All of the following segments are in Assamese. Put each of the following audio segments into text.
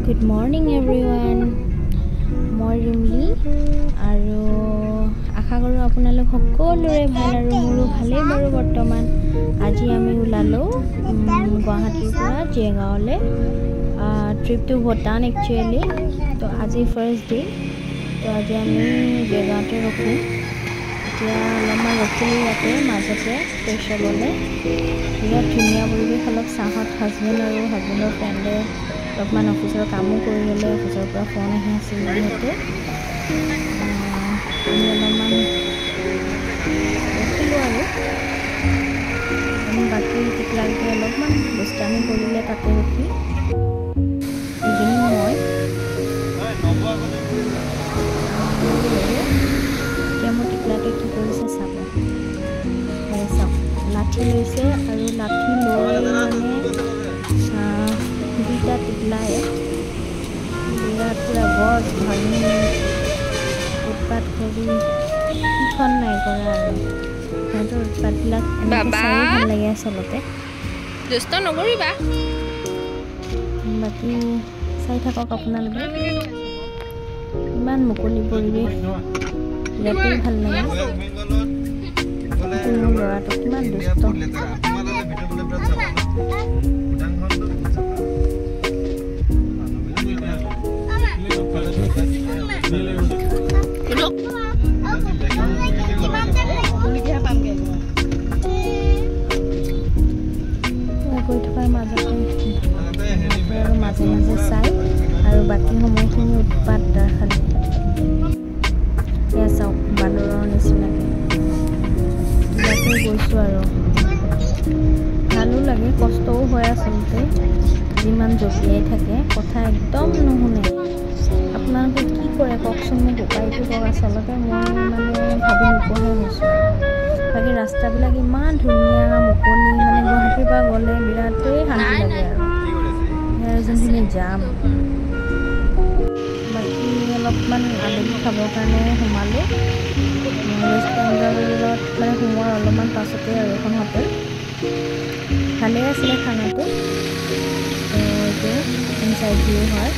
Good morning everyone. মই ৰিমলি আৰু আশা কৰোঁ আপোনালোক সকলোৰে ভাল আৰু মোৰো ভালেই বাৰু বৰ্তমান। আজি আমি ওলালো গুৱাহাটীৰ পৰা জেগাওলে ট্ৰিপ টু ভূটান একচুৱেলি। তো আজি ফাৰ্ষ্ট ডে, তো আজি আমি জেগাতে ৰখোঁ। এতিয়া অলপমান ৰখিলোঁ ইয়াতে মাজতে ফ্ৰেছ হ'বলৈ। বিৰাট ধুনীয়া পৰিৱেশ। অলপ চাহত হাজবেণ্ডৰ ফ্ৰেণ্ডে অলপমান অফিচৰ কামো কৰি গ'লে, অফিচৰ পৰা ফোন আহি আছিল যিহেতু আমি অলপমান ৰখিলোঁ আৰু বাকী টিকলাকে অলপমান দুষ্টামি কৰিলে তাতে ৰখি। ইভিনিং মই এতিয়া মোৰ টিকলাকে কি কৰিছে চাব। চাওক, লাঠি লৈছে আৰু লাঠি লৈ মানে দুইটা টিকলাই বিৰাট পুৰা গছ ভাঙি উৎপাত কৰি শিখন নাই কৰা আৰু সিহঁতৰ উৎপাতবিলাক চাই ভাল লাগে আচলতে। দুষ্ট নকৰিবা, বাকী চাই থাকক আপোনালোকে। ইমান মুকলি পৰিৱেশ, ইয়াতেই ভাল লাগে। মোৰ ল'ৰাটো কিমান দুষ্ট। গৈ থকাৰ মাজতে মাজে মাজে চাই আৰু বাকী সময়খিনি উৎপাত খালি। এয়া চাওক, বান্দৰৰ নিচিনাকৈ ইয়াতে গৈছোঁ আৰু ভালো লাগে, কষ্টও হয় আচলতে। যিমান জঁপিয়াই থাকে কথা একদম নুশুনে। আপোনালোকে কি কৰে কওকচোন, মোক উপায়টো কওক। আচলতে মই মানে ভাবি নোপোৱাহে হৈছোঁ। বাকী ৰাস্তাবিলাক ইমান ধুনীয়া মুকলি, মানে গুৱাহাটীৰ পৰা গ'লে বিৰাটেই শান্তি লাগে আৰু ইয়াৰ যোনখিনি যাম। বাকী অলপমান আবেলি খাবৰ কাৰণে সোমালোঁ ৱেষ্ট বেংগলত, মানে সোমোৱাৰ অলপমান পাছতে আৰু এখন হোটেল। ভালেই আছিলে খানাটো। তো এইটো ইনচাইড ভিউ হয়।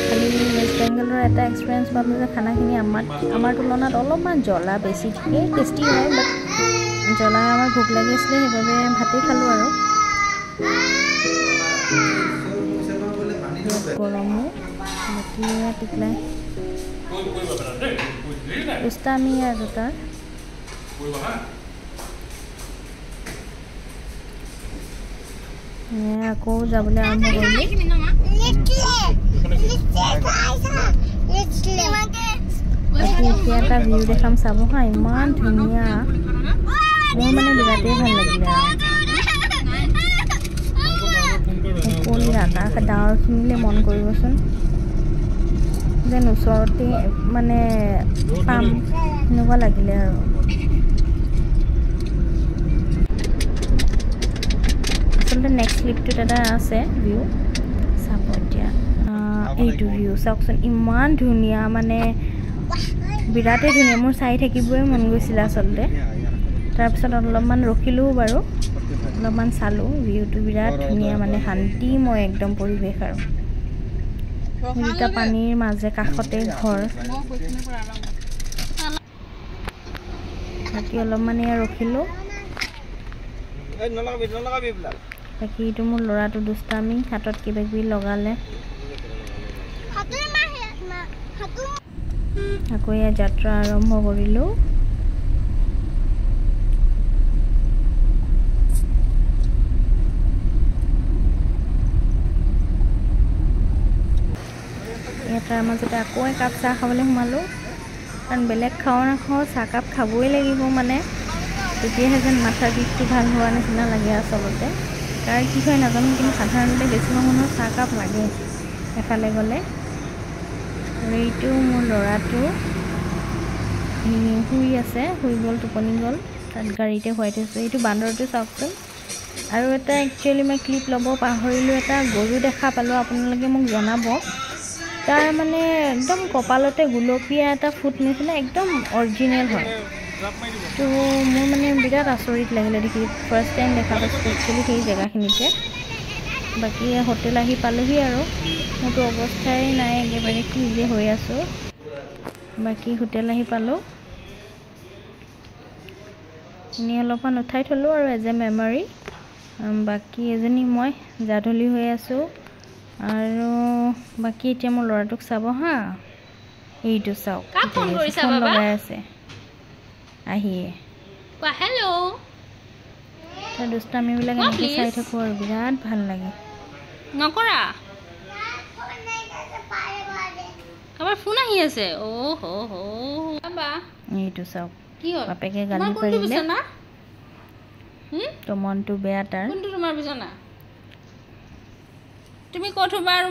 খালি ৱেষ্ট বেংগলৰ এটা এক্সপিৰিয়েঞ্চ পালোঁ যে খানাখিনি আমাৰ তুলনাত অলপমান জ্বলা বেছি থাকে। টেষ্টি হয়, বাট জ্বলা আমাৰ ভোক লাগি আছিলে, সেইবাবে ভাতেই খালোঁ আৰু। গৰমো বাকী টিকলাই দুষ্টামি আৰু তাৰ। আকৌ যাবলৈ আৰম্ভ কৰিলোঁ। এতিয়া এটা ভিউ দেখাম, চাব হা। ইমান ধুনীয়া, মোৰ মানে বিৰাটেই ভাল লাগিলে আৰু মুকলি আকাশ, ডাৱৰখিনিলে মন কৰিবচোন, যেন ওচৰতে মানে পাম এনেকুৱা লাগিলে আৰু। আচলতে নেক্সট ক্লিপটোত এটা আছে ভিউ, চাব এতিয়া। এইটো ভিউ চাওকচোন, ইমান ধুনীয়া, মানে বিৰাটেই ধুনীয়া। মোৰ চাই থাকিবই মন গৈছিলে আচলতে। তাৰপিছত অলপমান ৰখিলোঁ বাৰু, অলপমান চালোঁ। ভিউটো বিৰাট ধুনীয়া, মানে শান্তিময় একদম পৰিৱেশ আৰু দুটা পানীৰ মাজে কাষতে ঘৰ। বাকী অলপমান এয়া ৰখিলোঁ। বাকী এইটো মোৰ ল'ৰাটো দুষ্টামি, হাতত কিবা কিবি লগালে। আকৌ এয়া যাত্ৰা আৰম্ভ কৰিলোঁ। তাৰ মাজতে আকৌ একাপ চাহ খাবলৈ সোমালোঁ, কাৰণ বেলেগ খাওঁ নাখাওঁ চাহকাপ খাবই লাগিব, মানে তেতিয়াহে যেন মাথাৰ বিষটো ভাল হোৱা নিচিনা লাগে আচলতে। কাৰ কি হয় নাজানো, কিন্তু সাধাৰণতে বেছিভাগ মানুহৰ চাহকাপ লাগে এফালে গ'লে। আৰু এইটো মোৰ ল'ৰাটো শুই আছে, শুই গ'ল, টোপনি গ'ল। তাত গাড়ীতে শুৱাই থৈছোঁ। এইটো বান্দৰটো চাওকচোন। আৰু এটা একচুৱেলি মই ক্লিপ ল'ব পাহৰিলোঁ, এটা গৰু দেখা পালোঁ, আপোনালোকে মোক জনাব। তাৰ মানে একদম কপালতে গুলপীয়া এটা ফুট নিচিনা, একদম অৰিজিনেল হয়। তো মোৰ মানে বিৰাট আচৰিত লাগিলে দেখি। ফাৰ্ষ্ট টাইম দেখা পাইছোঁ একচুৱেলি সেই জেগাখিনিতে। বাকী হোটেল আহি পালোহি আৰু মোৰতো অৱস্থাই নাই একেবাৰে কি যে হৈ আছোঁ বাকী হোটেল আহি পালোঁ এনে অলপমান উঠাই থলোঁ আৰু এজ এ মেমৰি বাকী এজনী মই জাধলি হৈ আছোঁ আৰু বাকী এতিয়া মোৰ ল'ৰাটোক চাব হা এইটো চাওক ফোন লগাই আছে আহিয়ে হেল্ল' তাৰ দুষ্টামিবিলাক এনেকৈ চাই থাকোঁ আৰু বিৰাট ভাল লাগে নকৰা কাৰোবাৰ ফোন আহি আছে এইটো চাওক কি হ'ল বাপেকে গালি পাৰিলে তো মনটো বেয়া তাৰ কোনটো তোমাৰ বিছনা তুমি ক'ত শুবা আৰু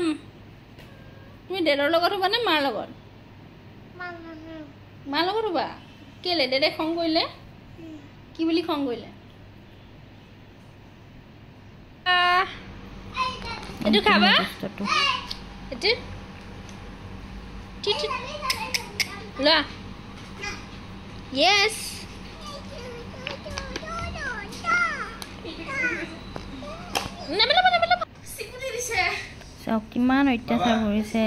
তুমি দেদৰ লগত শুবা নে মাৰ লগত মাৰ লগত শুবা কেলে দেদে খং কৰিলে কি বুলি খং কৰিলে এইটো খাবা এইটো লোৱা য়েছ চাওক কিমান অত্যাচাৰ কৰিছে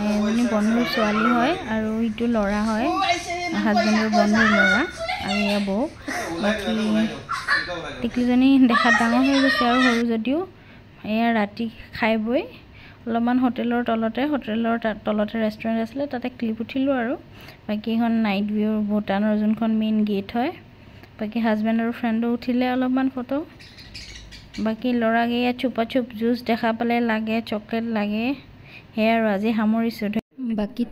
এজনী বন্ধুৰ ছোৱালী হয় আৰু ইটো ল'ৰা হয় হাজবেণ্ডৰ বন্ধুৰ ল'ৰা আৰু এয়া বৌ বাকী টিকলিজনী দেখাত ডাঙৰ হৈ গৈছে আৰু সৰু যদিও এয়া ৰাতি খাই বৈ অলপমান হোটেলৰ তলতে ৰেষ্টুৰেণ্ট আছিলে তাতে ক্লিপ উঠিলোঁ আৰু বাকী এখন নাইট ভিউ ভূটানৰ যোনখন মেইন গেট হয় বাকী হাজবেণ্ড আৰু ফ্ৰেণ্ডো উঠিলে অলপমান ফটো বাকী ল'ৰাক এয়া চুপা চুপ জুচ দেখা পালে লাগে চকলেট লাগে সেয়া আৰু আজি সামৰিছোঁ বাকী